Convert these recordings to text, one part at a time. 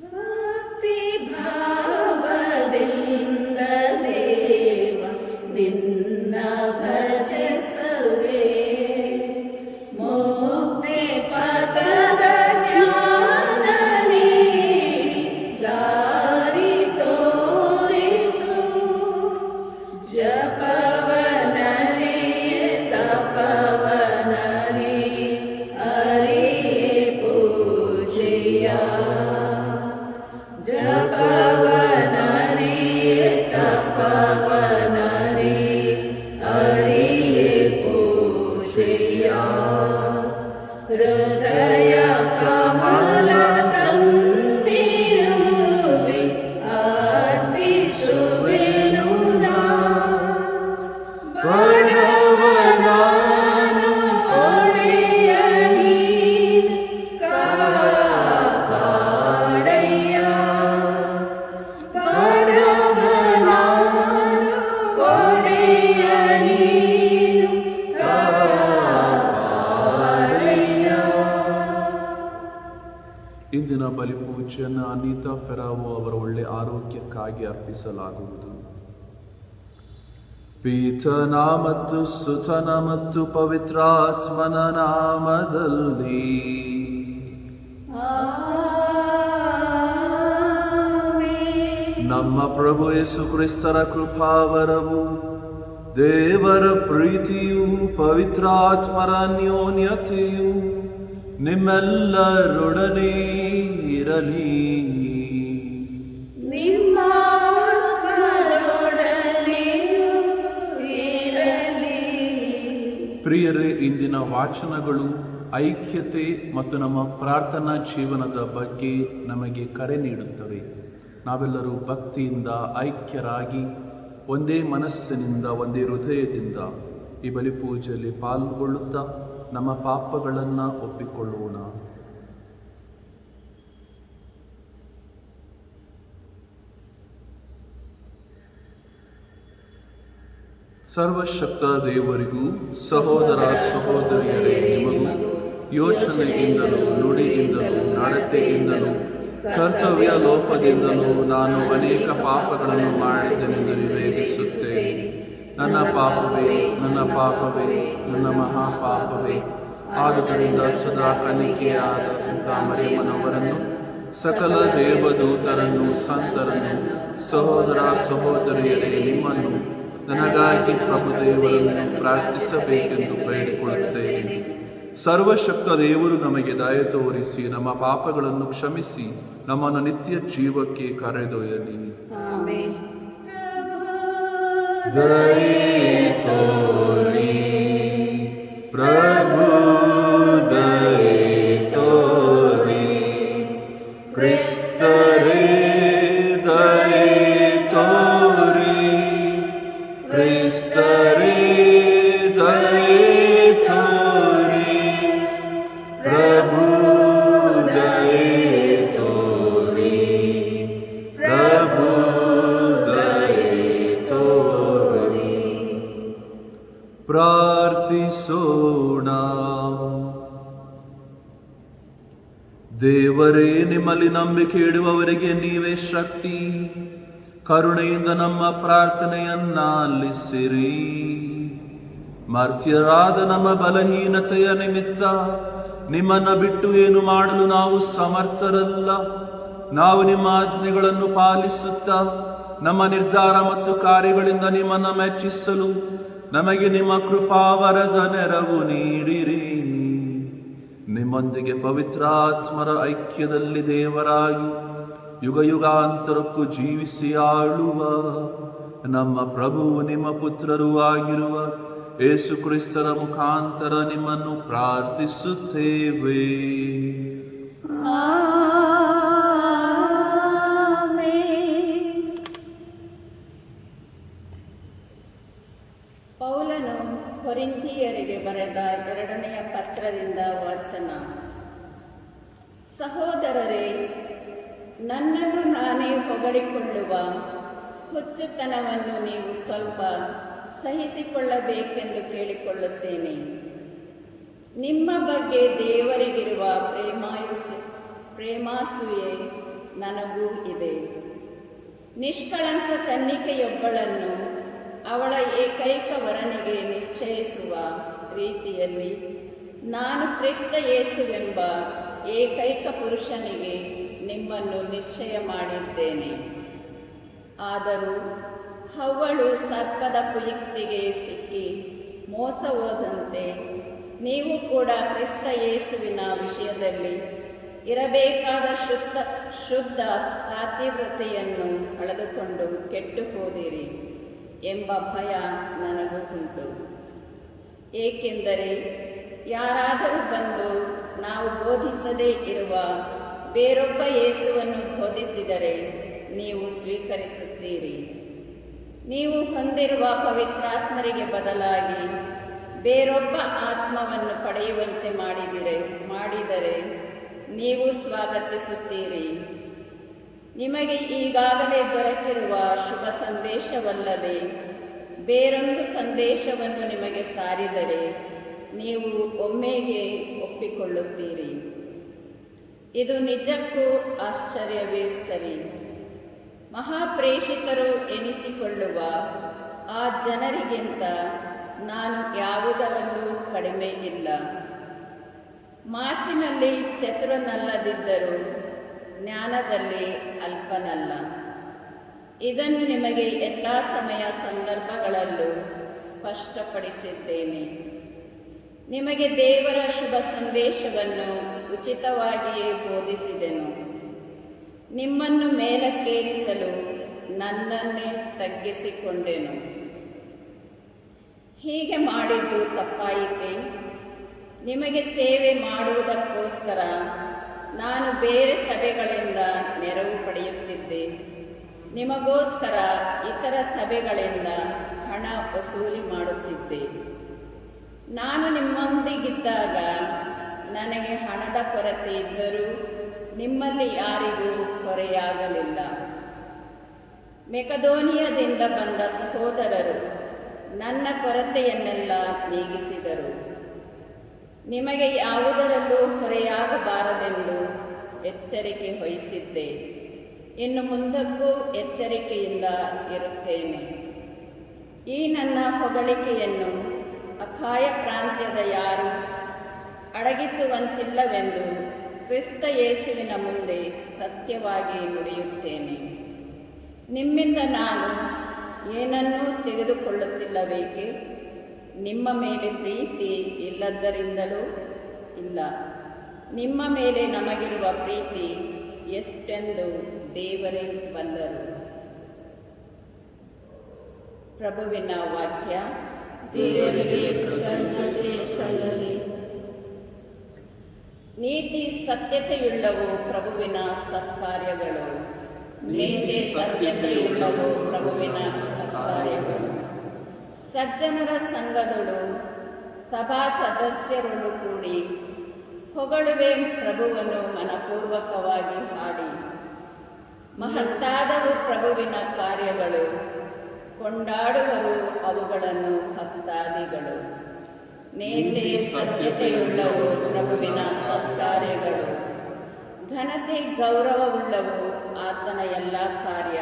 ಭಕ್ತಿ ಭಾವದಿಂದ ದೇವ ನಿನ್ನ ಭಜಿಸುವೆ, ಮುಕ್ತಿ ಪದದ ಜ್ಞಾನ ನೀಡಿ ದಾರಿ ತೋರಿಸು. ಜಪವನರಿ ತಪವನರಿ ಅರಿಯೇ ಪೂಜೆಯ, ಜಪವನರಿ ತಪವನರಿ ಅರಿಯೇ ಪೂಜೆಯ. ಹೃದಯ ಕಮಲ ತಂದಿರುವೆ ಅರ್ಪಿಸುವೆನು ನಾ, ಬಡವನಾನು ಒಡೆಯ ನೀನು ಕಾಪಾಡಯ್ಯ. ಬಡವನಾನು ಒಡೆಯ ನೀನು ಕಾಪಾಡಯ್ಯ. ಇಂದಿನ ಬಲಿಪೂಜೆಯನ್ನು ಅನಿತಾ ಫೆರಾವೋ ಅವರ ಒಳ್ಳೆ ಆರೋಗ್ಯಕ್ಕಾಗಿ ಅರ್ಪಿಸಲಾಗುವುದು. ಪಿತನ ಮತ್ತು ಸುತನ ಮತ್ತು ಪವಿತ್ರಾತ್ಮನ ನಾಮದಲ್ಲಿ. ನಮ್ಮ ಪ್ರಭು ಯೇಸು ಕ್ರಿಸ್ತರ ಕೃಪಾವರವು, ದೇವರ ಪ್ರೀತಿಯು, ಪವಿತ್ರಾತ್ಮರ ಅನ್ಯೋನ್ಯತೆಯು ನಿಮ್ಮೆಲ್ಲರೊಡನೆ ಇರಲಿ. ನಿಮ್ಮ ಆತ್ಮದೊಡನೆಯೂ ಇರಲಿ. ಪ್ರಿಯರೇ, ಇಂದಿನ ವಾಚನಗಳು ಐಕ್ಯತೆ ಮತ್ತು ನಮ್ಮ ಪ್ರಾರ್ಥನಾ ಜೀವನದ ಬಗ್ಗೆ ನಮಗೆ ಕರೆ ನೀಡುತ್ತವೆ. ನಾವೆಲ್ಲರೂ ಭಕ್ತಿಯಿಂದ ಐಕ್ಯರಾಗಿ ಒಂದೇ ಮನಸ್ಸಿನಿಂದ ಒಂದೇ ಹೃದಯದಿಂದ ಈ ಬಲಿಪೂಜೆಯಲ್ಲಿ ಪಾಲ್ಗೊಳ್ಳುತ್ತಾ ನಮ್ಮ ಪಾಪಗಳನ್ನು ಒಪ್ಪಿಕೊಳ್ಳೋಣ. ಸರ್ವಶಕ್ತ ದೇವರಿಗೂ ಸಹೋದರ ಸಹೋದರಿಯರೇ ನಿಮಗೂ ಯೋಚನೆಯಿಂದಲೂ ನುಡಿಯಿಂದಲೂ ನಡತೆಯಿಂದಲೂ ಕರ್ತವ್ಯ ಲೋಪದಿಂದಲೂ ನಾನು ಅನೇಕ ಪಾಪಗಳನ್ನು ಮಾಡಿದ್ದೆನೆಂದು ವಿವೇಚಿಸುತ್ತೇನೆ. ನನ್ನ ಪಾಪವೇ, ನನ್ನ ಪಾಪವೇ, ನನ್ನ ಮಹಾಪಾಪವೇ. ಆದುದರಿಂದ ಸದಾ ಕನ್ನಿಕೆಯಾದ ಸಂತ ಮರಿಯಮ್ಮನವರನ್ನು, ಸಕಲ ದೇವದೂತರನ್ನು, ಸಂತರನ್ನು, ಸಹೋದರ ಸಹೋದರಿಯರೇ ನಿಮ್ಮನ್ನು ನನಗಾಗಿ ಪ್ರಭುದೇವರನ್ನು ಪ್ರಾರ್ಥಿಸಬೇಕೆಂದು ಬೇಡಿಕೊಳ್ಳುತ್ತೇನೆ. ಸರ್ವಶಕ್ತ ದೇವರು ನಮಗೆ ದಯೆ ತೋರಿಸಿ ನಮ್ಮ ಪಾಪಗಳನ್ನು ಕ್ಷಮಿಸಿ ನಮ್ಮನ್ನು ನಿತ್ಯ ಜೀವಕ್ಕೆ ಕರೆದೊಯ್ಯಲಿ. ಆಮೆನ್. ದಯೆ ತೋರಿ ಪ್ರಭು, ದಯೆ ತೋರಿ ಕ್ರಿಸ್ತರೇ, ದಯೆ ತೋರಿ ಕ್ರಿಸ್ತರೇ, ದಯೆ ತೋರಿ ಪ್ರಭು, ದಯೆ ತೋರಿ ಪ್ರಭು, ದಯೆ ತೋರಿ. ಪ್ರಾರ್ಥಿಸೋಣ. ದೇವರೇ, ನಿಮ್ಮಲ್ಲಿ ನಂಬಿಕೆ ಇಡುವವರಿಗೆ ನೀವೇ ಶಕ್ತಿ. ಕರುಣೆಯಿಂದ ನಮ್ಮ ಪ್ರಾರ್ಥನೆಯನ್ನಾಲಿಸಿರಿ. ಮರ್ತ್ಯರಾದ ನಮ್ಮ ಬಲಹೀನತೆಯ ನಿಮಿತ್ತ ನಿಮ್ಮನ್ನು ಬಿಟ್ಟು ಏನು ಮಾಡಲು ನಾವು ಸಮರ್ಥರಲ್ಲ. ನಾವು ನಿಮ್ಮ ಆಜ್ಞೆಗಳನ್ನು ಪಾಲಿಸುತ್ತಾ ನಮ್ಮ ನಿರ್ಧಾರ ಮತ್ತು ಕಾರ್ಯಗಳಿಂದ ನಿಮ್ಮನ್ನು ಮೆಚ್ಚಿಸಲು ನಮಗೆ ನಿಮ್ಮ ಕೃಪಾವರದ ನೆರವು ನೀಡಿರಿ. ನಿಮ್ಮೊಂದಿಗೆ ಪವಿತ್ರಾತ್ಮರ ಐಕ್ಯದಲ್ಲಿ ದೇವರಾಗಿ ಯುಗ ಯುಗಾಂತರಕ್ಕೂ ಜೀವಿಸಿ ಆಳುವ ನಮ್ಮ ಪ್ರಭುವು ನಿಮ್ಮ ಪುತ್ರರೂ ಆಗಿರುವ ಯೇಸು ಕ್ರಿಸ್ತರ ಮುಖಾಂತರ ನಿಮ್ಮನ್ನು ಪ್ರಾರ್ಥಿಸುತ್ತೇವೆ. ಪೌಲನು ಕೊರಿಂಥಿಯರಿಗೆ ಬರೆದ 2ನೇ ಪತ್ರದಿಂದ ವಾಚನ. ಸಹೋದರರೇ, ನನ್ನನ್ನು ನಾನೇ ಹೊಗಳಿಕೊಳ್ಳುವ ಹುಚ್ಚುತನವನ್ನು ನೀವು ಸ್ವಲ್ಪ ಸಹಿಸಿಕೊಳ್ಳಬೇಕೆಂದು ಕೇಳಿಕೊಳ್ಳುತ್ತೇನೆ. ನಿಮ್ಮ ಬಗ್ಗೆ ದೇವರಿಗಿರುವ ಪ್ರೇಮಾಸೂಯೆ ನನಗೂ ಇದೆ. ನಿಷ್ಕಳಂಕ ಕನ್ನಿಕೆಯೊಬ್ಬಳನ್ನು ಅವಳ ಏಕೈಕ ವರನಿಗೆ ನಿಶ್ಚಯಿಸುವ ರೀತಿಯಲ್ಲಿ ನಾನು ಕ್ರಿಸ್ತ ಯೇಸುವೆಂಬ ಏಕೈಕ ಪುರುಷನಿಗೆ ನಿಮ್ಮನ್ನು ನಿಶ್ಚಯ ಮಾಡಿದ್ದೇನೆ. ಆದರೂ ಹವ್ವಳು ಸರ್ಪದ ಕುಯುಕ್ತಿಗೆ ಸಿಕ್ಕಿ ಮೋಸ ಹೋದಂತೆ ನೀವು ಕೂಡ ಕ್ರಿಸ್ತ ಯೇಸುವಿನ ವಿಷಯದಲ್ಲಿ ಇರಬೇಕಾದ ಶುದ್ಧ ಪಾತಿವ್ರತೆಯನ್ನು ಕಳೆದುಕೊಂಡು ಕೆಟ್ಟು ಹೋದಿರಿ ಎಂಬ ಭಯ ನನಗೂ ಉಂಟು. ಏಕೆಂದರೆ ಯಾರಾದರೂ ಬಂದು ನಾವು ಬೋಧಿಸದೇ ಇರುವ ಬೇರೊಬ್ಬ ಯೇಸುವನ್ನು ಬೋಧಿಸಿದರೆ ನೀವು ಸ್ವೀಕರಿಸುತ್ತೀರಿ. ನೀವು ಹೊಂದಿರುವ ಪವಿತ್ರಾತ್ಮರಿಗೆ ಬದಲಾಗಿ ಬೇರೊಬ್ಬ ಆತ್ಮವನ್ನು ಪಡೆಯುವಂತೆ ಮಾಡಿದರೆ ನೀವು ಸ್ವಾಗತಿಸುತ್ತೀರಿ. ನಿಮಗೆ ಈಗಾಗಲೇ ದೊರಕಿರುವ ಶುಭ ಸಂದೇಶವಲ್ಲದೆ ಬೇರೊಂದು ಸಂದೇಶವನ್ನು ನಿಮಗೆ ಸಾರಿದರೆ ನೀವು ಒಮ್ಮೆಗೆ ಒಪ್ಪಿಕೊಳ್ಳುತ್ತೀರಿ. ಇದು ನಿಜಕ್ಕೂ ಆಶ್ಚರ್ಯವೇ ಸರಿ. ಮಹಾಪ್ರೇಷಿತರು ಎನಿಸಿಕೊಳ್ಳುವ ಆ ಜನರಿಗಿಂತ ನಾನು ಯಾವುದರಲ್ಲೂ ಕಡಿಮೆ ಇಲ್ಲ. ಮಾತಿನಲ್ಲಿ ಚತುರನಲ್ಲದಿದ್ದರೂ ಜ್ಞಾನದಲ್ಲಿ ಅಲ್ಪನಲ್ಲ. ಇದನ್ನು ನಿಮಗೆ ಎಲ್ಲ ಸಮಯ ಸಂದರ್ಭಗಳಲ್ಲೂ ಸ್ಪಷ್ಟಪಡಿಸಿದ್ದೇನೆ. ನಿಮಗೆ ದೇವರ ಶುಭ ಸಂದೇಶವನ್ನು ಉಚಿತವಾಗಿಯೇ ಬೋಧಿಸಿದೆನು. ನಿಮ್ಮನ್ನು ಮೇಲಕ್ಕೇರಿಸಲು ನನ್ನನ್ನೇ ತಗ್ಗಿಸಿಕೊಂಡೆನು. ಹೀಗೆ ಮಾಡಿದ್ದು ತಪ್ಪಾಯಿತೆ? ನಿಮಗೆ ಸೇವೆ ಮಾಡುವುದಕ್ಕೋಸ್ಕರ ನಾನು ಬೇರೆ ಸಭೆಗಳಿಂದ ನೆರವು ಪಡೆಯುತ್ತಿದ್ದೆ. ನಿಮಗೋಸ್ಕರ ಇತರ ಸಭೆಗಳಿಂದ ಹಣ ವಸೂಲಿ ಮಾಡುತ್ತಿದ್ದೆ. ನಾನು ನಿಮ್ಮೊಂದಿಗಿದ್ದಾಗ ನನಗೆ ಹಣದ ಕೊರತೆ ಇದ್ದರೂ ನಿಮ್ಮಲ್ಲಿ ಯಾರಿಗೂ ಹೊರೆಯಾಗಲಿಲ್ಲ. ಮೆಕದೋನಿಯದಿಂದ ಬಂದ ಸಹೋದರರು ನನ್ನ ಕೊರತೆಯನ್ನೆಲ್ಲ ನೀಗಿಸಿದರು. ನಿಮಗೆ ಯಾವುದರಲ್ಲೂ ಹೊರೆಯಾಗಬಾರದೆಂದು ಎಚ್ಚರಿಕೆ ವಹಿಸಿದ್ದೆ. ಇನ್ನು ಮುಂದಕ್ಕೂ ಎಚ್ಚರಿಕೆಯಿಂದ ಇರುತ್ತೇನೆ. ಈ ನನ್ನ ಹೊಗಳಿಕೆಯನ್ನು ಅಖಾಯ ಪ್ರಾಂತ್ಯದ ಯಾರು ಅಡಗಿಸುವಂತಿಲ್ಲವೆಂದು ಕ್ರಿಸ್ತ ಯೇಸುವಿನ ಮುಂದೆ ಸತ್ಯವಾಗಿ ನುಡಿಯುತ್ತೇನೆ. ನಿಮ್ಮಿಂದ ನಾನು ಏನನ್ನೂ ತೆಗೆದುಕೊಳ್ಳುತ್ತಿಲ್ಲಬೇಕೆ? ನಿಮ್ಮ ಮೇಲೆ ಪ್ರೀತಿ ಇಲ್ಲದರಿಂದಲೂ ಇಲ್ಲ. ನಿಮ್ಮ ಮೇಲೆ ನಮಗಿರುವ ಪ್ರೀತಿ ಎಷ್ಟೆಂದು ದೇವರೇ ಬಲ್ಲರು. ಪ್ರಭುವಿನ ವಾಕ್ಯ. ದೇವರಿಗೆ ಕೃತಜ್ಞತೆ ಸಲ್ಲಲಿ. ನೀತಿ ಸತ್ಯತೆಯುಳ್ಳವು ಪ್ರಭುವಿನ ಸತ್ಕಾರ್ಯಗಳು. ನೀತಿ ಸತ್ಯತೆಯುಳ್ಳವು ಪ್ರಭುವಿನ ಸತ್ಕಾರ್ಯಗಳು. ಸಜ್ಜನರ ಸಂಘದಳು ಸಭಾ ಸದಸ್ಯರೊಳು ಕೂಡಿ ಹೊಗಳುವೆ ಪ್ರಭುವನ್ನು ಮನಪೂರ್ವಕವಾಗಿ ಹಾಡಿ. ಮಹತ್ತಾದವು ಪ್ರಭುವಿನ ಕಾರ್ಯಗಳು, ಕೊಂಡಾಡುವರು ಅವುಗಳನ್ನು ಭಕ್ತಾದಿಗಳು. ನೀತಿ ಸತ್ಯತೆಯುಳ್ಳವು ಪ್ರಭುವಿನ ಸತ್ಕಾರ್ಯಗಳು. ಘನತೆ ಗೌರವವುಳ್ಳವು ಆತನ ಎಲ್ಲ ಕಾರ್ಯ.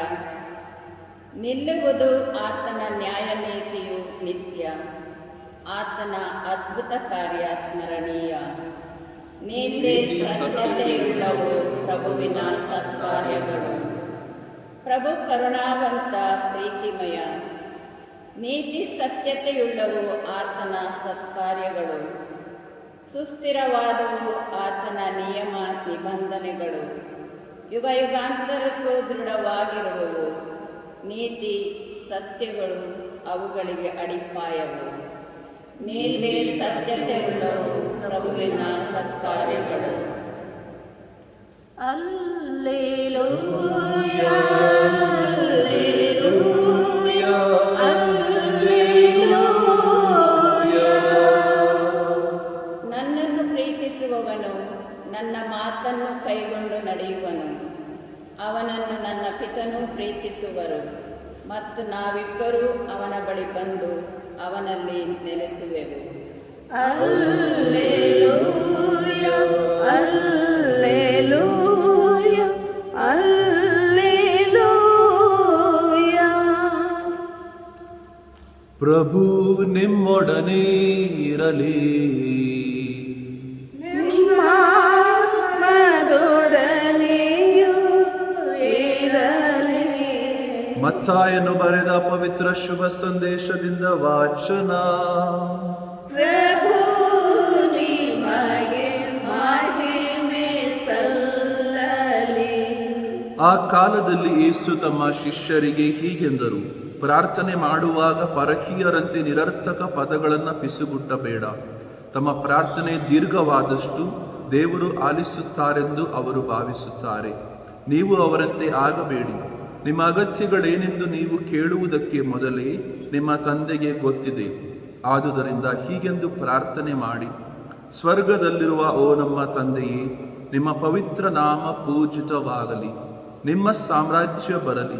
ನಿಲ್ಲುವುದು ಆತನ ನ್ಯಾಯ ನೀತಿಯು ನಿತ್ಯ. ಆತನ ಅದ್ಭುತ ಕಾರ್ಯ ಸ್ಮರಣೀಯ. ನೀತಿ ಸತ್ಯತೆಯುಳ್ಳವು ಪ್ರಭುವಿನ ಸತ್ಕಾರ್ಯಗಳು. ಪ್ರಭು ಕರುಣಾವಂತ ಪ್ರೀತಿಮಯ. ನೀತಿ ಸತ್ಯತೆಯುಳ್ಳವು ಆತನ ಸತ್ಕಾರ್ಯಗಳು. ಸುಸ್ಥಿರವಾದವು ಆತನ ನಿಯಮ ನಿಬಂಧನೆಗಳು. ಯುಗ ಯುಗಾಂತರಕ್ಕೂ ದೃಢವಾಗಿರುವವು. ನೀತಿ ಸತ್ಯಗಳು ಅವುಗಳಿಗೆ ಅಡಿಪಾಯವು. ನೀತಿ ಸತ್ಯತೆಯುಳ್ಳವು ಪ್ರಭುವಿನ ಸತ್ಕಾರ್ಯಗಳು. ಅಲ್ಲೇಲೂಯಾ, ನನ್ನನ್ನು ಪ್ರೀತಿಸುವವನು ನನ್ನ ಮಾತನ್ನು ಕೈಗೊಂಡು ನಡೆಯುವನು. ಅವನನ್ನು ನನ್ನ ಪಿತನೂ ಪ್ರೀತಿಸುವರು, ಮತ್ತು ನಾವಿಬ್ಬರೂ ಅವನ ಬಳಿ ಬಂದು ಅವನಲ್ಲಿ ನೆಲೆಸುವೆವು. Alleluia, alleluia, alleluia. ಪ್ರಭು ನಿಮ್ಮೊಡನೆ ಇರಲಿ. ನಿಮ್ಮ ಆತ್ಮದೊಡನೆಯೂ ಇರಲಿ. ಮತ್ತಾಯನು ಬರೆದ ಪವಿತ್ರ ಶುಭ ಸಂದೇಶದಿಂದ ವಾಚನ. ಪ್ರಭು ನಿಮಗೆ ಮಹಿಮೆ ಸಲ್ಲಲಿ. ಆ ಕಾಲದಲ್ಲಿ ಯೇಸು ತಮ್ಮ ಶಿಷ್ಯರಿಗೆ ಹೀಗೆಂದರು, ಪ್ರಾರ್ಥನೆ ಮಾಡುವಾಗ ಪರಕೀಯರಂತೆ ನಿರರ್ಥಕ ಪದಗಳನ್ನು ಪಿಸುಗುಟ್ಟಬೇಡ. ತಮ್ಮ ಪ್ರಾರ್ಥನೆ ದೀರ್ಘವಾದಷ್ಟು ದೇವರು ಆಲಿಸುತ್ತಾರೆಂದು ಅವರು ಭಾವಿಸುತ್ತಾರೆ. ನೀವು ಅವರಂತೆ ಆಗಬೇಡಿ. ನಿಮ್ಮ ಅಗತ್ಯಗಳೇನೆಂದು ನೀವು ಕೇಳುವುದಕ್ಕೆ ಮೊದಲೇ ನಿಮ್ಮ ತಂದೆಗೆ ಗೊತ್ತಿದೆ. ಆದುದರಿಂದ ಹೀಗೆಂದು ಪ್ರಾರ್ಥನೆ ಮಾಡಿ, ಸ್ವರ್ಗದಲ್ಲಿರುವ ಓ ನಮ್ಮ ತಂದೆಯೇ, ನಿಮ್ಮ ಪವಿತ್ರ ನಾಮ ಪೂಜಿತವಾಗಲಿ. ನಿಮ್ಮ ಸಾಮ್ರಾಜ್ಯ ಬರಲಿ.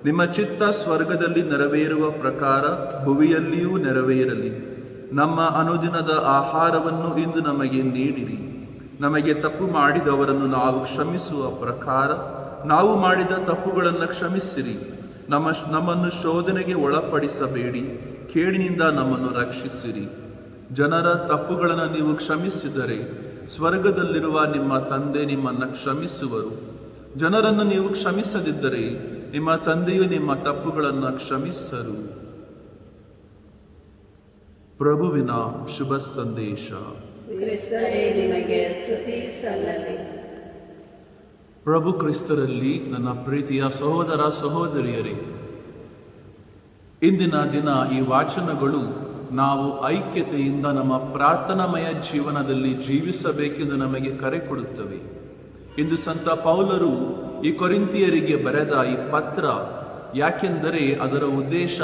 ನಿಮ್ಮ ಚಿತ್ತ ಸ್ವರ್ಗದಲ್ಲಿ ನೆರವೇರುವ ಪ್ರಕಾರ ಭುವಿಯಲ್ಲಿಯೂ ನೆರವೇರಲಿ. ನಮ್ಮ ಅನುದಿನದ ಆಹಾರವನ್ನು ಇಂದು ನಮಗೆ ನೀಡಿರಿ. ನಮಗೆ ತಪ್ಪು ಮಾಡಿದವರನ್ನು ನಾವು ಕ್ಷಮಿಸುವ ಪ್ರಕಾರ ನಾವು ಮಾಡಿದ ತಪ್ಪುಗಳನ್ನು ಕ್ಷಮಿಸಿರಿ. ನಮ್ಮನ್ನು ಶೋಧನೆಗೆ ಒಳಪಡಿಸಬೇಡಿ, ಕೇಡಿನಿಂದ ನಮ್ಮನ್ನು ರಕ್ಷಿಸಿರಿ. ಜನರ ತಪ್ಪುಗಳನ್ನು ನೀವು ಕ್ಷಮಿಸಿದರೆ ಸ್ವರ್ಗದಲ್ಲಿರುವ ನಿಮ್ಮ ತಂದೆ ನಿಮ್ಮನ್ನು ಕ್ಷಮಿಸುವರು. ಜನರನ್ನು ನೀವು ಕ್ಷಮಿಸದಿದ್ದರೆ ನಿಮ್ಮ ತಂದೆಯು ನಿಮ್ಮ ತಪ್ಪುಗಳನ್ನು ಕ್ಷಮಿಸರು. ಪ್ರಭುವಿನ ಶುಭ ಸಂದೇಶ. ಕ್ರಿಸ್ತರೇ ನಿಮಗೆ ಸ್ತುತಿ ಸಲ್ಲಲಿ. ಪ್ರಭು ಕ್ರಿಸ್ತರಲ್ಲಿ ನನ್ನ ಪ್ರೀತಿಯ ಸಹೋದರ ಸಹೋದರಿಯರೇ, ಇಂದಿನ ದಿನ ಈ ವಾಚನಗಳು ನಾವು ಐಕ್ಯತೆಯಿಂದ ನಮ್ಮ ಪ್ರಾರ್ಥನಾಮಯ ಜೀವನದಲ್ಲಿ ಜೀವಿಸಬೇಕೆಂದು ನಮಗೆ ಕರೆ ಕೊಡುತ್ತವೆ. ಇಂದು ಸಂತ ಪೌಲರು ಈ ಕೊರಿಂಥಿಯರಿಗೆ ಬರೆದ ಈ ಪತ್ರ, ಯಾಕೆಂದರೆ ಅದರ ಉದ್ದೇಶ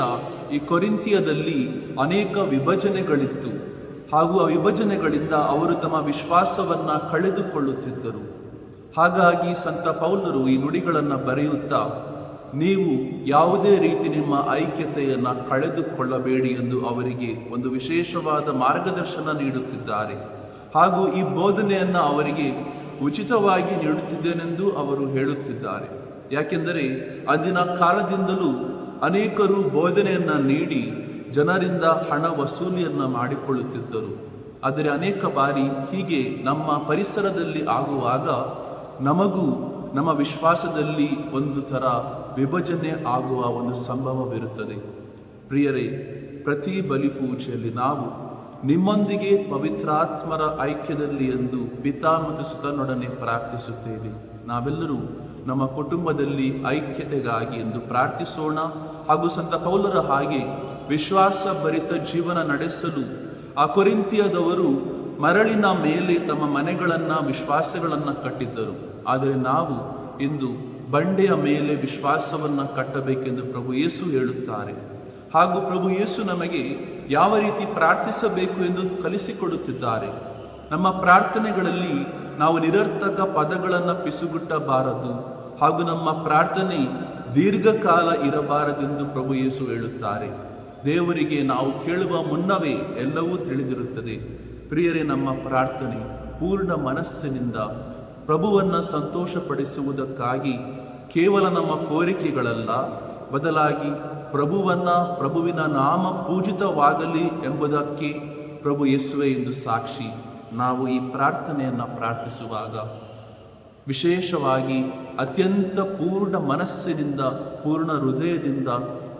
ಈ ಕೊರಿಂಥಿಯದಲ್ಲಿ ಅನೇಕ ವಿಭಜನೆಗಳಿತ್ತು ಹಾಗೂ ಆ ವಿಭಜನೆಗಳಿಂದ ಅವರು ತಮ್ಮ ವಿಶ್ವಾಸವನ್ನು ಕಳೆದುಕೊಳ್ಳುತ್ತಿದ್ದರು. ಹಾಗಾಗಿ ಸಂತ ಪೌಲರು ಈ ನುಡಿಗಳನ್ನು ಬರೆಯುತ್ತಾ, ನೀವು ಯಾವುದೇ ರೀತಿ ನಿಮ್ಮ ಐಕ್ಯತೆಯನ್ನು ಕಳೆದುಕೊಳ್ಳಬೇಡಿ ಎಂದು ಅವರಿಗೆ ಒಂದು ವಿಶೇಷವಾದ ಮಾರ್ಗದರ್ಶನ ನೀಡುತ್ತಿದ್ದಾರೆ. ಹಾಗೂ ಈ ಬೋಧನೆಯನ್ನು ಅವರಿಗೆ ಉಚಿತವಾಗಿ ನೀಡುತ್ತಿದ್ದೇನೆಂದು ಅವರು ಹೇಳುತ್ತಿದ್ದಾರೆ. ಯಾಕೆಂದರೆ ಅಂದಿನ ಕಾಲದಿಂದಲೂ ಅನೇಕರು ಬೋಧನೆಯನ್ನು ನೀಡಿ ಜನರಿಂದ ಹಣ ವಸೂಲಿಯನ್ನು ಮಾಡಿಕೊಳ್ಳುತ್ತಿದ್ದರು. ಆದರೆ ಅನೇಕ ಬಾರಿ ಹೀಗೆ ನಮ್ಮ ಪರಿಸರದಲ್ಲಿ ಆಗುವಾಗ ನಮಗೂ ನಮ್ಮ ವಿಶ್ವಾಸದಲ್ಲಿ ಒಂದು ಥರ ವಿಭಜನೆ ಆಗುವ ಒಂದು ಸಂಭವವಿರುತ್ತದೆ. ಪ್ರಿಯರೇ, ಪ್ರತಿ ಬಲಿಪೂಜೆಯಲ್ಲಿ ನಾವು ನಿಮ್ಮೊಂದಿಗೆ ಪವಿತ್ರಾತ್ಮರ ಐಕ್ಯದಲ್ಲಿ ಎಂದು ಪಿತಾ ಮತ್ತು ಸುತನೊಡನೆ ಪ್ರಾರ್ಥಿಸುತ್ತೇವೆ. ನಾವೆಲ್ಲರೂ ನಮ್ಮ ಕುಟುಂಬದಲ್ಲಿ ಐಕ್ಯತೆಗಾಗಿ ಎಂದು ಪ್ರಾರ್ಥಿಸೋಣ. ಹಾಗೂ ಸಂತ ಪೌಲರ ಹಾಗೆ ವಿಶ್ವಾಸ ಭರಿತ ಜೀವನ ನಡೆಸಲು ಆ ಕೊರಿಂಥಿಯದವರು ಮರಳಿನ ಮೇಲೆ ತಮ್ಮ ಮನೆಗಳನ್ನು ವಿಶ್ವಾಸಗಳನ್ನು ಕಟ್ಟಿದ್ದರು. ಆದರೆ ನಾವು ಇಂದು ಬಂಡೆಯ ಮೇಲೆ ವಿಶ್ವಾಸವನ್ನು ಕಟ್ಟಬೇಕೆಂದು ಪ್ರಭು ಯೇಸು ಹೇಳುತ್ತಾರೆ. ಹಾಗೂ ಪ್ರಭು ಯೇಸು ನಮಗೆ ಯಾವ ರೀತಿ ಪ್ರಾರ್ಥಿಸಬೇಕು ಎಂದು ಕಲಿಸಿಕೊಡುತ್ತಿದ್ದಾರೆ. ನಮ್ಮ ಪ್ರಾರ್ಥನೆಗಳಲ್ಲಿ ನಾವು ನಿರರ್ಥಕ ಪದಗಳನ್ನು ಪಿಸುಗುಟ್ಟಬಾರದು ಹಾಗೂ ನಮ್ಮ ಪ್ರಾರ್ಥನೆ ದೀರ್ಘಕಾಲ ಇರಬಾರದೆಂದು ಪ್ರಭು ಯೇಸು ಹೇಳುತ್ತಾರೆ. ದೇವರಿಗೆ ನಾವು ಕೇಳುವ ಮುನ್ನವೇ ಎಲ್ಲವೂ ತಿಳಿದಿರುತ್ತದೆ. ಪ್ರಿಯರೇ, ನಮ್ಮ ಪ್ರಾರ್ಥನೆ ಪೂರ್ಣ ಮನಸ್ಸಿನಿಂದ ಪ್ರಭುವನ್ನು ಸಂತೋಷಪಡಿಸುವುದಕ್ಕಾಗಿ ಕೇವಲ ನಮ್ಮ ಕೋರಿಕೆಗಳಲ್ಲ, ಬದಲಾಗಿ ಪ್ರಭುವಿನ ನಾಮ ಪೂಜಿತವಾಗಲಿ ಎಂಬುದಕ್ಕೆ ಪ್ರಭು ಯೇಸುವೆ ಎಂದು ಸಾಕ್ಷಿ. ನಾವು ಈ ಪ್ರಾರ್ಥನೆಯನ್ನು ಪ್ರಾರ್ಥಿಸುವಾಗ ವಿಶೇಷವಾಗಿ ಅತ್ಯಂತ ಪೂರ್ಣ ಮನಸ್ಸಿನಿಂದ, ಪೂರ್ಣ ಹೃದಯದಿಂದ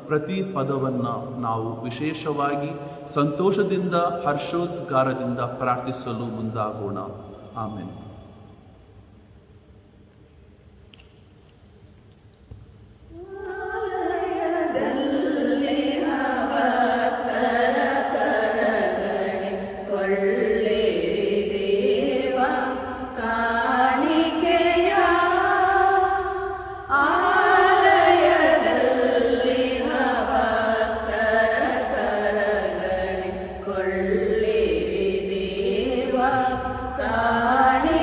ಪ್ರತಿ ಪದವನ್ನು ನಾವು ವಿಶೇಷವಾಗಿ ಸಂತೋಷದಿಂದ, ಹರ್ಷೋದ್ಗಾರದಿಂದ ಪ್ರಾರ್ಥಿಸಲು ಮುಂದಾಗೋಣ. ಆಮೆನ್. ಕಾಣಿ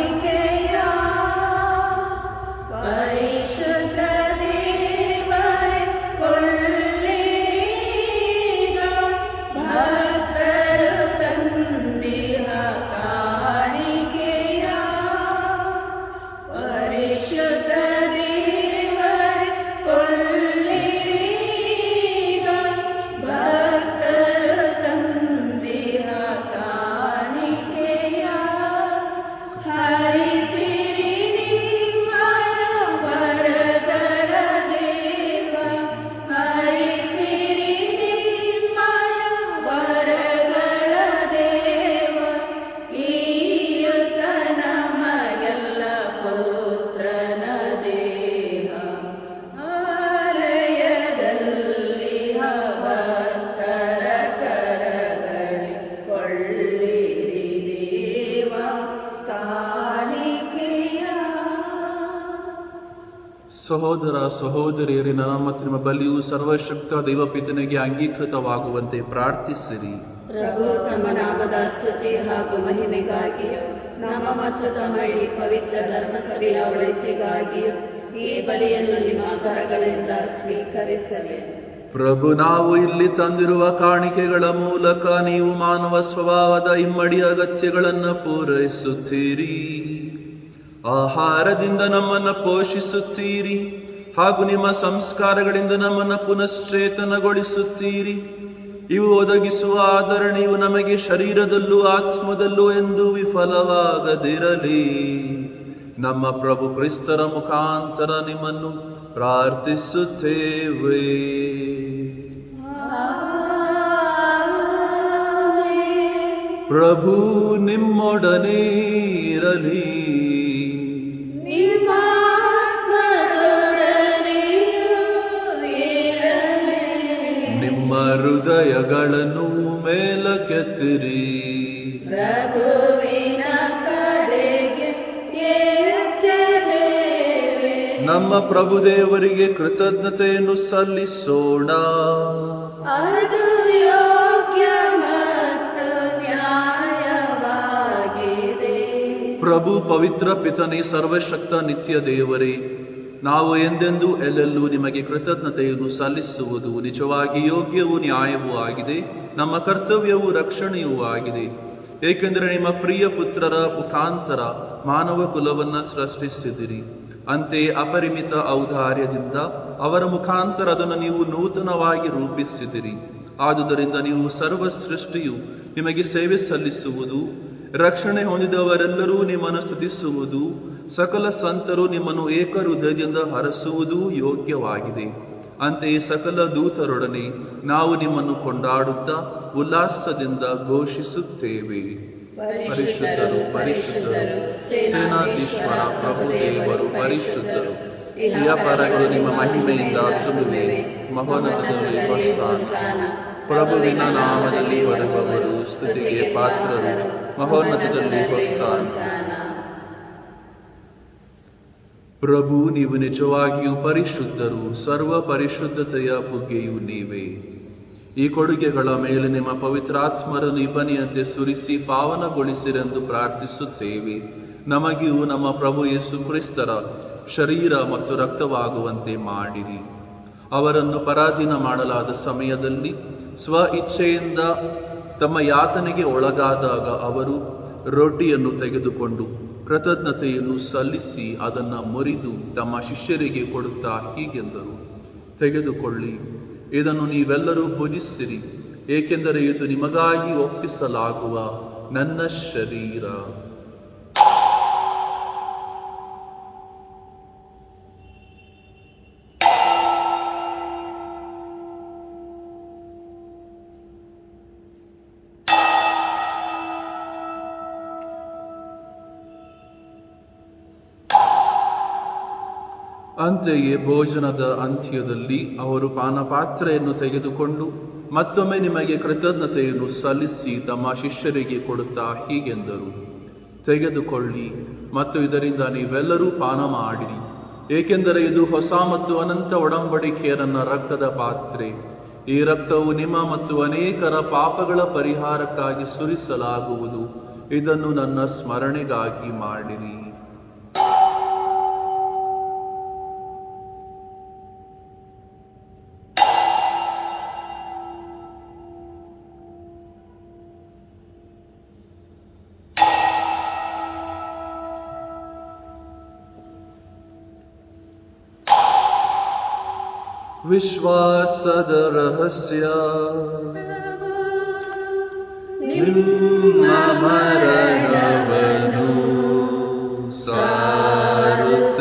ಸಹೋದರ ಸಹೋದರಿಯರೇ, ನನ್ನ ಮತ್ತು ನಿಮ್ಮ ಬಲಿಯು ಸರ್ವಶಕ್ತ ದೈವಪಿತನಿಗೆ ಅಂಗೀಕೃತವಾಗುವಂತೆ ಪ್ರಾರ್ಥಿಸಿರಿ. ಪ್ರಭು ತಮ್ಮ ನಾಮದ ಸ್ತುತಿ ಹಾಗೂ ಮಹಿಮೆಗಾಗಿಯೂ ನಮ್ಮ ಮತ್ತು ತಮ್ಮ ಈ ಪವಿತ್ರ ಧರ್ಮಸಭೆಯ ಒಳಿತಿಗಾಗಿಯೂ ಈ ಬಲಿಯನ್ನು ನಿಮ್ಮ ಕರಗಳಿಂದ ಸ್ವೀಕರಿಸಲಿ. ಪ್ರಭು, ನಾವು ಇಲ್ಲಿ ತಂದಿರುವ ಕಾಣಿಕೆಗಳ ಮೂಲಕ ನೀವು ಮಾನವ ಸ್ವಭಾವದ ಇಮ್ಮಡಿ ಅಗತ್ಯಗಳನ್ನು ಪೂರೈಸುತ್ತೀರಿ. ಆಹಾರದಿಂದ ನಮ್ಮನ್ನು ಪೋಷಿಸುತ್ತೀರಿ ಹಾಗೂ ನಿಮ್ಮ ಸಂಸ್ಕಾರಗಳಿಂದ ನಮ್ಮನ್ನು ಪುನಶ್ಚೇತನಗೊಳಿಸುತ್ತೀರಿ. ಇವು ಒದಗಿಸುವ ಆದರಣೆಯು ನಮಗೆ ಶರೀರದಲ್ಲೂ ಆತ್ಮದಲ್ಲೂ ಎಂದು ವಿಫಲವಾಗದಿರಲಿ. ನಮ್ಮ ಪ್ರಭು ಕ್ರಿಸ್ತರ ಮುಖಾಂತರ ನಿಮ್ಮನ್ನು ಪ್ರಾರ್ಥಿಸುತ್ತೇವೆ. ಪ್ರಭು ನಿಮ್ಮೊಡನೆ ಇರಲಿ. ನಿಮ್ಮ ಹೃದಯಗಳನ್ನು ಮೇಲಕ್ಕೆತ್ತಿರಿ. ಪ್ರಭುವಿನ ಕಡೆಗೆ ಎತ್ತಿದ್ದೇವೆ. ನಮ್ಮ ಪ್ರಭು ದೇವರಿಗೆ ಕೃತಜ್ಞತೆಯನ್ನು ಸಲ್ಲಿಸೋಣ. ಅದು ಯೋಗ್ಯ ಮತ್ತು ನ್ಯಾಯವಾಗಿದೆ. ಪ್ರಭು ಪವಿತ್ರ ಪಿತನೇ, ಸರ್ವಶಕ್ತ ನಿತ್ಯ ದೇವರೇ, ನಾವು ಎಂದೆಂದೂ ಎಲ್ಲೆಲ್ಲೂ ನಿಮಗೆ ಕೃತಜ್ಞತೆಯನ್ನು ಸಲ್ಲಿಸುವುದು ನಿಜವಾಗಿ ಯೋಗ್ಯವೂ ನ್ಯಾಯವೂ ಆಗಿದೆ. ನಮ್ಮ ಕರ್ತವ್ಯವೂ ರಕ್ಷಣೆಯೂ ಆಗಿದೆ. ಏಕೆಂದರೆ ನಿಮ್ಮ ಪ್ರಿಯ ಪುತ್ರರ ಮುಖಾಂತರ ಮಾನವ ಕುಲವನ್ನು ಸೃಷ್ಟಿಸಿದಿರಿ. ಅಂತೆಯೇ ಅಪರಿಮಿತ ಔದಾರ್ಯದಿಂದ ಅವರ ಮುಖಾಂತರ ಅದನ್ನು ನೀವು ನೂತನವಾಗಿ ರೂಪಿಸಿದಿರಿ. ಆದುದರಿಂದ ನೀವು ಸರ್ವ ಸೃಷ್ಟಿಯು ನಿಮಗೆ ಸೇವೆ ಸಲ್ಲಿಸುವುದು, ರಕ್ಷಣೆ ಹೊಂದಿದವರೆಲ್ಲರೂ ನಿಮ್ಮನ್ನು ಸ್ತುತಿಸುವುದು, ಸಕಲ ಸಂತರು ನಿಮ್ಮನ್ನು ಏಕಹೃದಯದಿಂದ ಹರಸುವುದೂ ಯೋಗ್ಯವಾಗಿದೆ. ಅಂತೆಯೇ ಸಕಲ ದೂತರೊಡನೆ ನಾವು ನಿಮ್ಮನ್ನು ಕೊಂಡಾಡುತ್ತಾ ಉಲ್ಲಾಸದಿಂದ ಘೋಷಿಸುತ್ತೇವೆ. ಪರಿಶುದ್ಧರು, ಪರಿಶುದ್ಧರು, ಸೇನಾಧೀಶ್ವರ ಪ್ರಭುದೇವರು ಪರಿಶುದ್ಧರು. ಪ್ರಿಯ ಪರಗಳು ನಿಮ್ಮ ಮಹಿಮೆಯಿಂದ ತುಂಬುವೆ. ಮಹೋನ್ನತದಲ್ಲಿ ಹೊಸ್ಸಾನ. ಪ್ರಭುವಿನ ನಾಮದಲ್ಲಿ ಬರುವವರು ಸ್ತುತಿಗೆ ಪಾತ್ರರು. ಮಹೋನ್ನತದಲ್ಲಿ ಹೊಸ್ಸಾನ. ಪ್ರಭು, ನೀವು ನಿಜವಾಗಿಯೂ ಪರಿಶುದ್ಧರು. ಸರ್ವ ಪರಿಶುದ್ಧತೆಯ ಬುಗ್ಗೆಯೂ ನೀವೇ. ಈ ಕೊಡುಗೆಗಳ ಮೇಲೆ ನಿಮ್ಮ ಪವಿತ್ರಾತ್ಮರ ನಿಬನಿಯಂತೆ ಸುರಿಸಿ ಪಾವನಗೊಳಿಸಿರೆಂದು ಪ್ರಾರ್ಥಿಸುತ್ತೇವೆ. ನಮಗಿಯೂ ನಮ್ಮ ಪ್ರಭು ಯೇಸು ಕ್ರಿಸ್ತರ ಶರೀರ ಮತ್ತು ರಕ್ತವಾಗುವಂತೆ ಮಾಡಿರಿ. ಅವರನ್ನು ಪರಾಧೀನ ಮಾಡಲಾದ ಸಮಯದಲ್ಲಿ ಸ್ವ ಇಚ್ಛೆಯಿಂದ ತಮ್ಮ ಯಾತನೆಗೆ ಒಳಗಾದಾಗ ಅವರು ರೊಟ್ಟಿಯನ್ನು ತೆಗೆದುಕೊಂಡು ಕೃತಜ್ಞತೆಯನ್ನು ಸಲ್ಲಿಸಿ ಅದನ್ನು ಮುರಿದು ತಮ್ಮ ಶಿಷ್ಯರಿಗೆ ಕೊಡುತ್ತಾ ಹೀಗೆಂದರು: ತೆಗೆದುಕೊಳ್ಳಿ, ಇದನ್ನು ನೀವೆಲ್ಲರೂ ಭುಜಿಸಿರಿ, ಏಕೆಂದರೆ ಇದು ನಿಮಗಾಗಿ ಒಪ್ಪಿಸಲಾಗುವ ನನ್ನ ಶರೀರ. ಅಂತೆಯೇ ಭೋಜನದ ಅಂತ್ಯದಲ್ಲಿ ಅವರು ಪಾನಪಾತ್ರೆಯನ್ನು ತೆಗೆದುಕೊಂಡು ಮತ್ತೊಮ್ಮೆ ನಿಮಗೆ ಕೃತಜ್ಞತೆಯನ್ನು ಸಲ್ಲಿಸಿ ತಮ್ಮ ಶಿಷ್ಯರಿಗೆ ಕೊಡುತ್ತಾ ಹೀಗೆಂದರು: ತೆಗೆದುಕೊಳ್ಳಿ ಮತ್ತು ಇದರಿಂದ ನೀವೆಲ್ಲರೂ ಪಾನ ಮಾಡಿರಿ, ಏಕೆಂದರೆ ಇದು ಹೊಸ ಮತ್ತು ಅನಂತ ಒಡಂಬಡಿಕೆಯ ನನ್ನ ರಕ್ತದ ಪಾತ್ರೆ. ಈ ರಕ್ತವು ನಿಮ್ಮ ಮತ್ತು ಅನೇಕರ ಪಾಪಗಳ ಪರಿಹಾರಕ್ಕಾಗಿ ಸುರಿಸಲಾಗುವುದು. ಇದನ್ನು ನನ್ನ ಸ್ಮರಣೆಗಾಗಿ ಮಾಡಿರಿ. ವಿಶ್ವಾಸದ ರಹಸ್ಯ. ನಿಮ್ಮ ಮರಣವನ್ನು ಸಾರುತ್ತೇವೆ,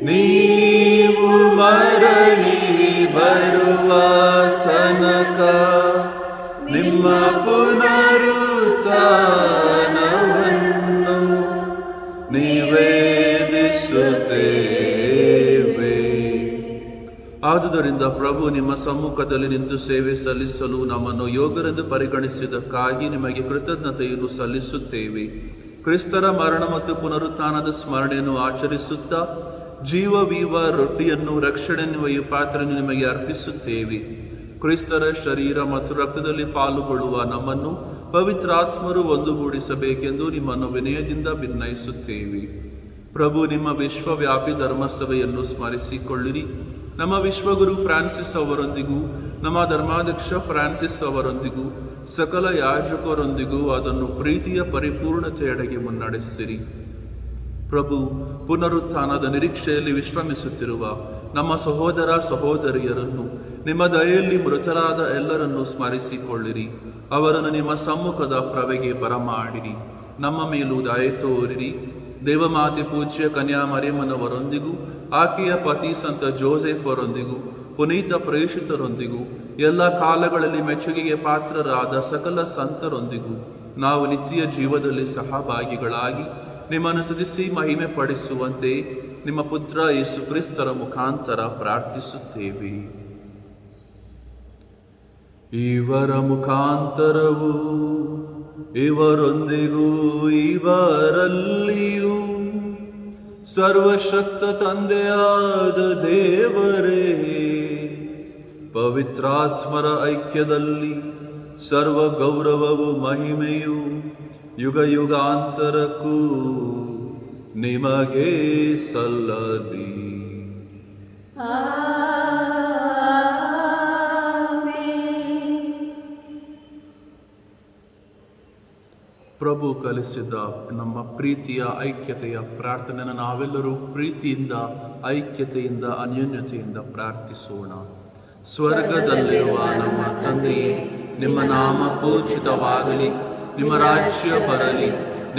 ನೀವು ಮರಳಿ ಬರುವ ತನಕ ನಿಮ್ಮ ಪುನರುತ್ಥಾನವನ್ನು ನಿವೇದಿಸುತ್ತೇವೆ. ಆದುದರಿಂದ ಪ್ರಭು ನಿಮ್ಮ ಸಮ್ಮುಖದಲ್ಲಿ ನಿಂತು ಸೇವೆ ಸಲ್ಲಿಸಲು ನಮ್ಮನ್ನು ಯೋಗ್ಯರೆಂದು ಪರಿಗಣಿಸಿದ್ದಕ್ಕಾಗಿ ನಿಮಗೆ ಕೃತಜ್ಞತೆಯನ್ನು ಸಲ್ಲಿಸುತ್ತೇವೆ. ಕ್ರಿಸ್ತರ ಮರಣ ಮತ್ತು ಪುನರುತ್ಥಾನದ ಸ್ಮರಣೆಯನ್ನು ಆಚರಿಸುತ್ತಾ ಜೀವವೀವ ರೊಟ್ಟಿಯನ್ನು ರಕ್ಷಣೆಯನ್ನುವ ಈ ಪಾತ್ರೆಯನ್ನು ನಿಮಗೆ ಅರ್ಪಿಸುತ್ತೇವೆ. ಕ್ರಿಸ್ತರ ಶರೀರ ಮತ್ತು ರಕ್ತದಲ್ಲಿ ಪಾಲುಗೊಳ್ಳುವ ನಮ್ಮನ್ನು ಪವಿತ್ರಾತ್ಮರು ಒಂದುಗೂಡಿಸಬೇಕೆಂದು ನಿಮ್ಮನ್ನು ವಿನಯದಿಂದ ಭಿನ್ನಯಿಸುತ್ತೇವೆ. ಪ್ರಭು, ನಿಮ್ಮ ವಿಶ್ವವ್ಯಾಪಿ ಧರ್ಮಸಭೆಯನ್ನು ಸ್ಮರಿಸಿಕೊಳ್ಳಿರಿ. ನಮ್ಮ ವಿಶ್ವಗುರು ಫ್ರಾನ್ಸಿಸ್ ಅವರೊಂದಿಗೂ ನಮ್ಮ ಧರ್ಮಾಧ್ಯಕ್ಷ ಫ್ರಾನ್ಸಿಸ್ ಅವರೊಂದಿಗೂ ಸಕಲ ಯಾಜಕರೊಂದಿಗೂ ಅದನ್ನು ಪ್ರೀತಿಯ ಪರಿಪೂರ್ಣತೆಯೆಡೆಗೆ ಮುನ್ನಡೆಸಿರಿ. ಪ್ರಭು, ಪುನರುತ್ಥಾನದ ನಿರೀಕ್ಷೆಯಲ್ಲಿ ವಿಶ್ರಮಿಸುತ್ತಿರುವ ನಮ್ಮ ಸಹೋದರ ಸಹೋದರಿಯರನ್ನು ನಿಮ್ಮ ದಯೆಯಲ್ಲಿ ಮೃತರಾದ ಎಲ್ಲರನ್ನೂ ಸ್ಮರಿಸಿಕೊಳ್ಳಿರಿ. ಅವರನ್ನು ನಿಮ್ಮ ಸಮ್ಮುಖದ ಪ್ರವೆಗೆ ಬರಮಾಡಿರಿ. ನಮ್ಮ ಮೇಲೂ ದಯೆ ತೋರಿರಿ. ದೇವಮಾತೆ ಪೂಜ್ಯ ಕನ್ಯಾ ಮರಿಯಮ್ಮನವರೊಂದಿಗೂ ಆಕೆಯ ಪತಿ ಸಂತ ಜೋಸೆಫ್ ಅವರೊಂದಿಗೂ ಪುನೀತ ಪ್ರೇಷಿತರೊಂದಿಗೂ ಎಲ್ಲ ಕಾಲಗಳಲ್ಲಿ ಮೆಚ್ಚುಗೆಗೆ ಪಾತ್ರರಾದ ಸಕಲ ಸಂತರೊಂದಿಗೂ ನಾವು ನಿತ್ಯ ಜೀವದಲ್ಲಿ ಸಹಭಾಗಿಗಳಾಗಿ ನಿಮ್ಮನ್ನು ಸ್ತುತಿಸಿ ಮಹಿಮೆ ಪಡಿಸುವಂತೆ ನಿಮ್ಮ ಪುತ್ರ ಯೇಸು ಕ್ರಿಸ್ತರ ಮುಖಾಂತರ ಪ್ರಾರ್ಥಿಸುತ್ತೇವೆ. ಇವರ ಮುಖಾಂತರವು ಇವರೊಂದಿಗೂ ಇವರಲ್ಲಿಯೂ ಸರ್ವಶಕ್ತ ತಂದೆಯಾದ ದೇವರೇ, ಪವಿತ್ರಾತ್ಮರ ಐಕ್ಯದಲ್ಲಿ ಸರ್ವ ಗೌರವವು ಮಹಿಮೆಯು ಯುಗ ಯುಗಾಂತರಕ್ಕೂ ನಿಮಗೆ ಸಲ್ಲಲಿ. ಪ್ರಭು ಕಲಿಸಿದ ನಮ್ಮ ಪ್ರೀತಿಯ ಐಕ್ಯತೆಯ ಪ್ರಾರ್ಥನೆಯನ್ನು ನಾವೆಲ್ಲರೂ ಪ್ರೀತಿಯಿಂದ, ಐಕ್ಯತೆಯಿಂದ, ಅನ್ಯೋನ್ಯತೆಯಿಂದ ಪ್ರಾರ್ಥಿಸೋಣ. ಸ್ವರ್ಗದಲ್ಲಿರುವ ನಮ್ಮ ತಂದೆಯೇ, ನಿಮ್ಮ ನಾಮ ಪೂಜಿತವಾಗಲಿ, ನಿಮ್ಮ ರಾಜ್ಯ ಬರಲಿ,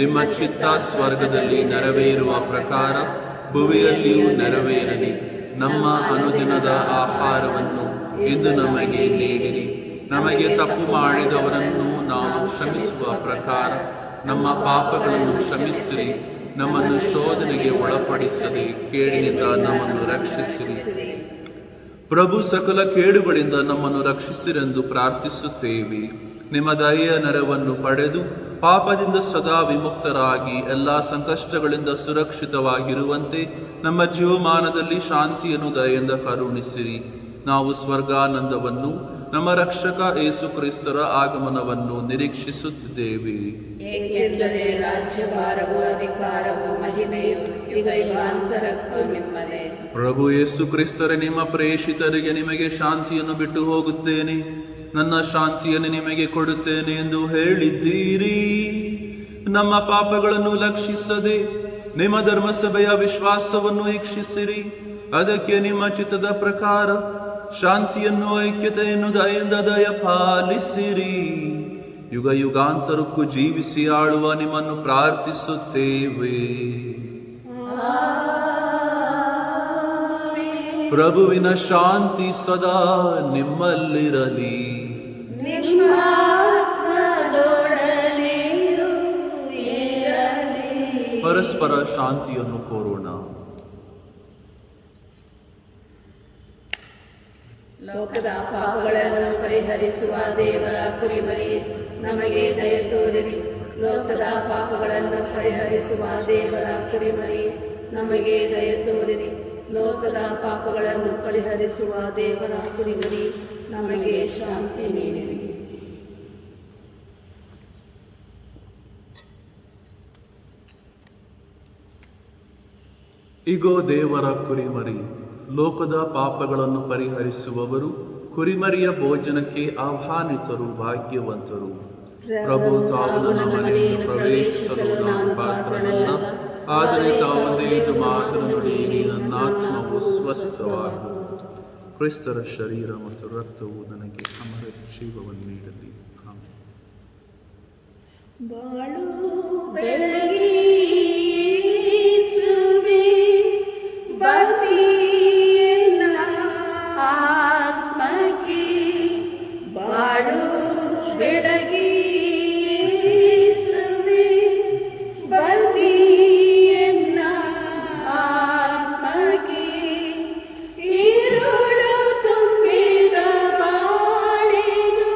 ನಿಮ್ಮ ಚಿತ್ತ ಸ್ವರ್ಗದಲ್ಲಿ ನೆರವೇರುವ ಪ್ರಕಾರ ಭುವಿಯಲ್ಲಿಯೂ ನೆರವೇರಲಿ. ನಮ್ಮ ಅನುದಿನದ ಆಹಾರವನ್ನು ಇಂದು ನಮಗೆ ನೀಡಿರಿ. ನಮಗೆ ತಪ್ಪು ಮಾಡಿದವರನ್ನು ನಾವು ಕ್ಷಮಿಸುವ ಪ್ರಕಾರ ನಮ್ಮ ಪಾಪಗಳನ್ನು ಕ್ಷಮಿಸಿರಿ. ನಮ್ಮನ್ನು ಶೋಧನೆಗೆ ಒಳಪಡಿಸದೆ ಕೇಡಿನಿಂದ ನಮ್ಮನ್ನು ರಕ್ಷಿಸಿರಿ. ಪ್ರಭು, ಸಕಲ ಕೇಡುಗಳಿಂದ ನಮ್ಮನ್ನು ರಕ್ಷಿಸಿರೆಂದು ಪ್ರಾರ್ಥಿಸುತ್ತೇವೆ. ನಿಮ್ಮ ದಯೆಯ ನೆರವನ್ನು ಪಡೆದು ಪಾಪದಿಂದ ಸದಾ ವಿಮುಕ್ತರಾಗಿ ಎಲ್ಲ ಸಂಕಷ್ಟಗಳಿಂದ ಸುರಕ್ಷಿತವಾಗಿರುವಂತೆ ನಮ್ಮ ಜೀವಮಾನದಲ್ಲಿ ಶಾಂತಿಯನ್ನು ದಯೆಯಿಂದ ಕರುಣಿಸಿರಿ. ನಾವು ಸ್ವರ್ಗಾನಂದವನ್ನು, ನಮ್ಮ ರಕ್ಷಕ ಯೇಸು ಕ್ರಿಸ್ತರ ಆಗಮನವನ್ನು ನಿರೀಕ್ಷಿಸುತ್ತಿದ್ದೇವೆ. ಏಕೆಂದರೆ ರಾಜ್ಯಭಾರವು, ಅಧಿಕಾರವು, ಮಹಿಮೆಯು ಯುಗ ಯುಗಾಂತರಕ್ಕೂ ನಿಮ್ಮದೇ. ಪ್ರಭು ಯೇಸು ಕ್ರಿಸ್ತರೇ, ನಿಮ್ಮ ಪ್ರೇಷಿತರಿಗೆ ನಿಮಗೆ ಶಾಂತಿಯನ್ನು ಬಿಟ್ಟು ಹೋಗುತ್ತೇನೆ, ನನ್ನ ಶಾಂತಿಯನ್ನು ನಿಮಗೆ ಕೊಡುತ್ತೇನೆ ಎಂದು ಹೇಳಿದ್ದೀರಿ. ನಮ್ಮ ಪಾಪಗಳನ್ನು ಲಕ್ಷಿಸದೆ ನಿಮ್ಮ ಧರ್ಮಸಭೆಯ ವಿಶ್ವಾಸವನ್ನು ಈಕ್ಷಿಸಿರಿ. ಅದಕ್ಕೆ ನಿಮ್ಮ ಚಿತ್ತದ ಪ್ರಕಾರ ಶಾಂತಿಯನ್ನು, ಐಕ್ಯತೆಯನ್ನು ದಯೆಯಿಂದ ದಯಪಾಲಿಸಿರಿ. ಯುಗ ಯುಗಾಂತರಕ್ಕೂ ಜೀವಿಸಿ ಆಳುವ ನಿಮ್ಮನ್ನು ಪ್ರಾರ್ಥಿಸುತ್ತೇವೆ. ಪ್ರಭುವಿನ ಶಾಂತಿ ಸದಾ ನಿಮ್ಮಲ್ಲಿರಲಿ. ಪರಸ್ಪರ ಶಾಂತಿಯನ್ನು ಕೋರೋಣ. ಲೋಕದ ಪಾಪಗಳನ್ನು ಪರಿಹರಿಸುವ ದೇವರ ಕುರಿಮರಿ, ನಮಗೆ ದಯ ತೋರಿರಿ. ಲೋಕದ ಪಾಪಗಳನ್ನು ಪರಿಹರಿಸುವ ದೇವರ ಕುರಿಮರಿ, ನಮಗೆ ದಯ ತೋರಿರಿ. ಲೋಕದ ಪಾಪಗಳನ್ನು ಪರಿಹರಿಸುವ ದೇವರ ಕುರಿಮರಿ, ನಮಗೆ ಶಾಂತಿ ನೀಡಿರಿ. ಇಗೋ ದೇವರ ಕುರಿಮರಿ, ಲೋಕದ ಪಾಪಗಳನ್ನು ಪರಿಹರಿಸುವವರು, ಕುರಿಮರಿಯ ಭೋಜನಕ್ಕೆ ಆಹ್ವಾನಿತರು ಭಾಗ್ಯವಂತರು. ಪ್ರಭು, ತಾವು ನನ್ನ ಮನೆಯನ್ನು ಪ್ರವೇಶಿಸಲು ನಾನು ಪಾತ್ರನಲ್ಲ, ಆದರೆ ತಾವೊಂದೇ ಇದು ಮಾತ್ರ ನುಡಿಯಿರಿ, ನನ್ನ ಆತ್ಮವು ಸ್ವಸ್ಥವಾಗುವುದು. ಕ್ರಿಸ್ತರ ಶರೀರ ಮತ್ತು ರಕ್ತವು ನನಗೆ ಅಮರ ಜೀವವನ್ನು ನೀಡಲಿ. ಆಮೆನ್. ಬಾಳು ಬೆಳಗಿಸುವೆ, ಬನ್ನಿ ಎನ್ನ ಆತ್ಮಕ್ಕೆ. ಬಾಳು ಬೆಳಗಿಸುವೆ, ಬನ್ನಿ ಎನ್ನ ಆತ್ಮಕ್ಕೆ. ಈರುಳು ತುಂಬಿದ ಬಾಳಿದು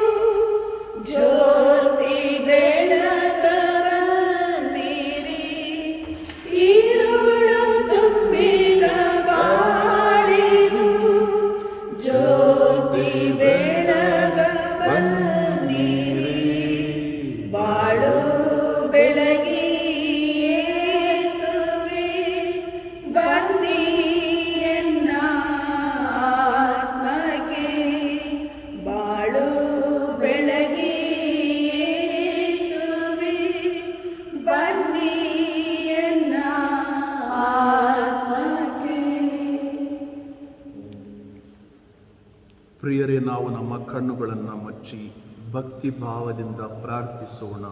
ಜ್ಯೋತಿ ಬೆಳಕ ಬನ್ನಿರಿ. ಪ್ರಿಯರೇ, ನಾವು ನಮ್ಮ ಕಣ್ಣುಗಳನ್ನು ಮುಚ್ಚಿ ಭಕ್ತಿ ಭಾವದಿಂದ ಪ್ರಾರ್ಥಿಸೋಣ.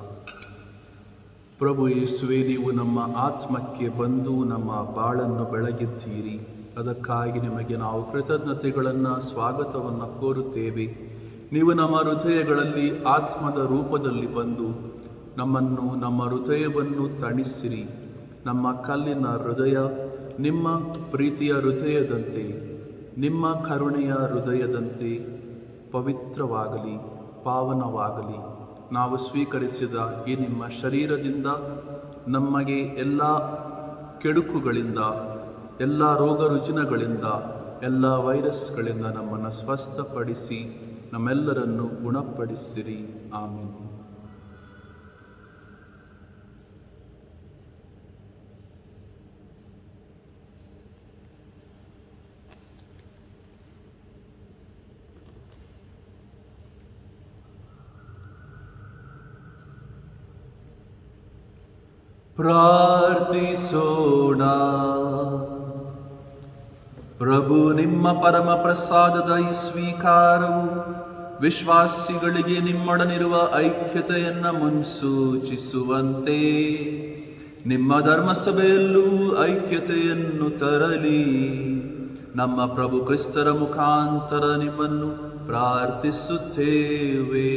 ಪ್ರಭು ಯೇಸುವೆ, ನೀವು ನಮ್ಮ ಆತ್ಮಕ್ಕೆ ಬಂದು ನಮ್ಮ ಬಾಳನ್ನು ಬೆಳಗಿದ್ದೀರಿ. ಅದಕ್ಕಾಗಿ ನಿಮಗೆ ನಾವು ಕೃತಜ್ಞತೆಗಳನ್ನು, ಸ್ವಾಗತವನ್ನು ಕೋರುತ್ತೇವೆ. ನೀವು ನಮ್ಮ ಹೃದಯಗಳಲ್ಲಿ ಆತ್ಮದ ರೂಪದಲ್ಲಿ ಬಂದು ನಮ್ಮ ಹೃದಯವನ್ನು ತಣಿಸಿರಿ. ನಮ್ಮ ಕಲ್ಲಿನ ಹೃದಯ ನಿಮ್ಮ ಪ್ರೀತಿಯ ಹೃದಯದಂತೆ, ನಿಮ್ಮ ಕರುಣೆಯ ಹೃದಯದಂತೆ ಪವಿತ್ರವಾಗಲಿ, ಪಾವನವಾಗಲಿ. ನಾವು ಸ್ವೀಕರಿಸಿದ ಈ ನಿಮ್ಮ ಶರೀರದಿಂದ ನಮಗೆ ಎಲ್ಲ ಕೆಡುಕುಗಳಿಂದ, ಎಲ್ಲ ರೋಗ ರುಜಿನಗಳಿಂದ, ಎಲ್ಲ ವೈರಸ್ಗಳಿಂದ ನಮ್ಮನ್ನು ಸ್ವಸ್ಥಪಡಿಸಿ ನಮ್ಮೆಲ್ಲರನ್ನು ಗುಣಪಡಿಸಿರಿ. ಆಮೆನ್. ಪ್ರಾರ್ಥಿಸೋಣ. ಪ್ರಭು, ನಿಮ್ಮ ಪರಮ ಪ್ರಸಾದದ ಈ ಸ್ವೀಕಾರವು ವಿಶ್ವಾಸಿಗಳಿಗೆ ನಿಮ್ಮೊಡನಿರುವ ಐಕ್ಯತೆಯನ್ನು ಮುನ್ಸೂಚಿಸುವಂತೆ ನಿಮ್ಮ ಧರ್ಮಸಭೆಯಲ್ಲೂ ಐಕ್ಯತೆಯನ್ನು ತರಲಿ. ನಮ್ಮ ಪ್ರಭು ಕ್ರಿಸ್ತರ ಮುಖಾಂತರ ನಿಮ್ಮನ್ನು ಪ್ರಾರ್ಥಿಸುತ್ತೇವೆ.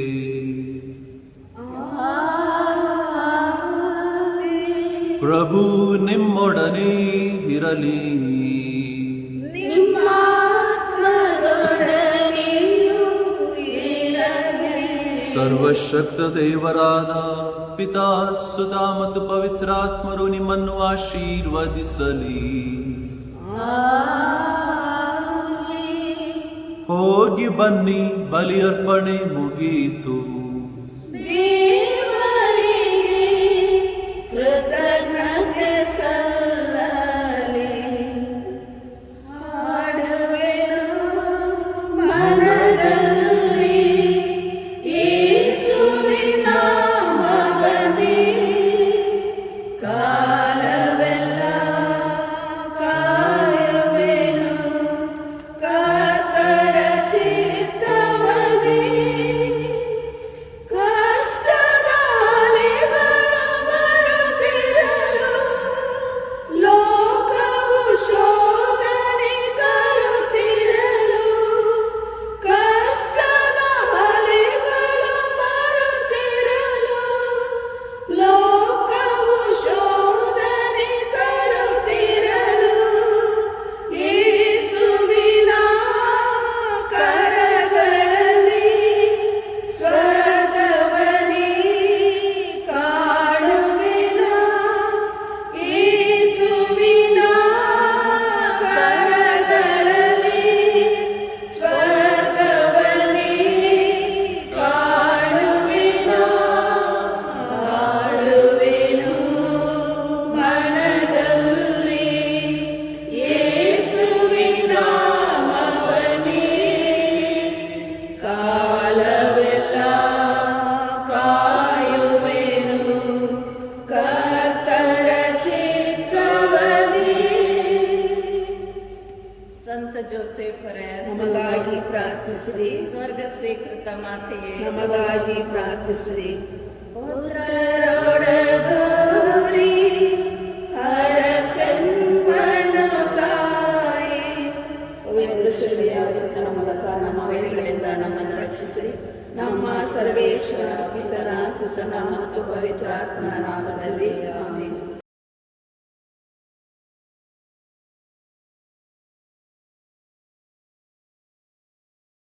ಪ್ರಭು ನಿಮ್ಮೊಡನೆ ಇರಲಿ. ಸರ್ವಶಕ್ತ ದೇವರಾದ ಪಿತಾ, ಸುತ ಮತ್ತು ಪವಿತ್ರಾತ್ಮರು ನಿಮ್ಮನ್ನು ಆಶೀರ್ವದಿಸಲಿ. ಹೋಗಿ ಬನ್ನಿ, ಬಲಿಯರ್ಪಣೆ ಮುಗಿಯಿತು. ಕೃತಜ್ಞತೆ ಸಲ್ಲಲಿ. ಹಾಡುವೆನು ಮನದಲ್ಲಿ ಯೇಸುವಿನ ಮಗನೇ. ಕಾಲವೆಲ್ಲ ಕಾಯುವೆನು ಕರ್ತರ ಚಿತ್ತವನೇ. ಜೋಸೆಫರೇ, ನಮಗಾಗಿ ಪ್ರಾರ್ಥಿಸಿರಿ. ಸ್ವರ್ಗ ಸ್ವೀಕೃತ ಮಾತೆಯೇ, ನಮಗಾಗಿ ಪ್ರಾರ್ಥಿಸಿರಿ. ಪವಿತ್ರ ಶರೀರದ ಮೂಲಕ ನಮ್ಮ ವೈರಿಗಳಿಂದ ನಮ್ಮನ್ನು ರಕ್ಷಿಸಿರಿ. ನಮ್ಮ ಸರ್ವೇಶ್ವರ ಪಿತನ ಸುತನ ಮತ್ತು ಪವಿತ್ರಾತ್ಮನ ನಾಮದಲ್ಲಿ ಆಮೆನ್.